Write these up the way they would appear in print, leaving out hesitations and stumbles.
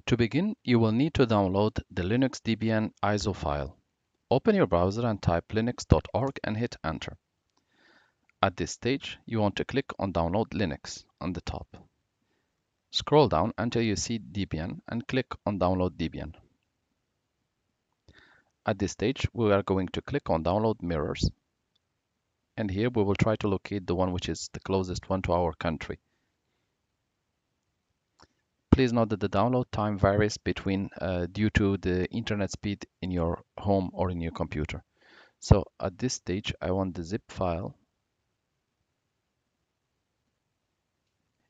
To begin, you will need to download the Linux Debian ISO file. Open your browser and type linux.org and hit enter. At this stage, you want to click on Download Linux on the top. Scroll down until you see Debian and click on Download Debian. At this stage, we are going to click on Download Mirrors. And here we will try to locate the one which is the closest one to our country. Please note that the download time varies due to the internet speed in your home or in your computer. So at this stage, I want the zip file.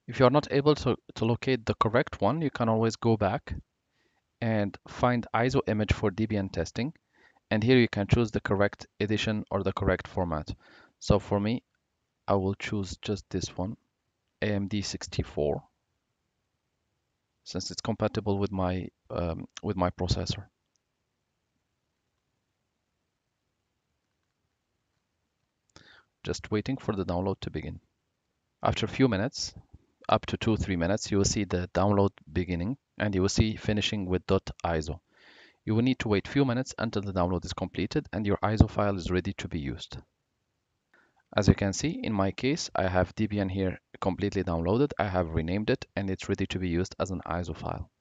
If you're not able to locate the correct one, you can always go back and find ISO image for Debian testing. And here you can choose the correct edition or the correct format. So for me, I will choose just this one, AMD 64, since it's compatible with my processor. Just waiting for the download to begin. After a few minutes, up to 2-3 minutes, you will see the download beginning and you will see finishing with .iso. You will need to wait a few minutes until the download is completed and your ISO file is ready to be used. As you can see, in my case, I have Debian here completely downloaded. I have renamed it and it's ready to be used as an ISO file.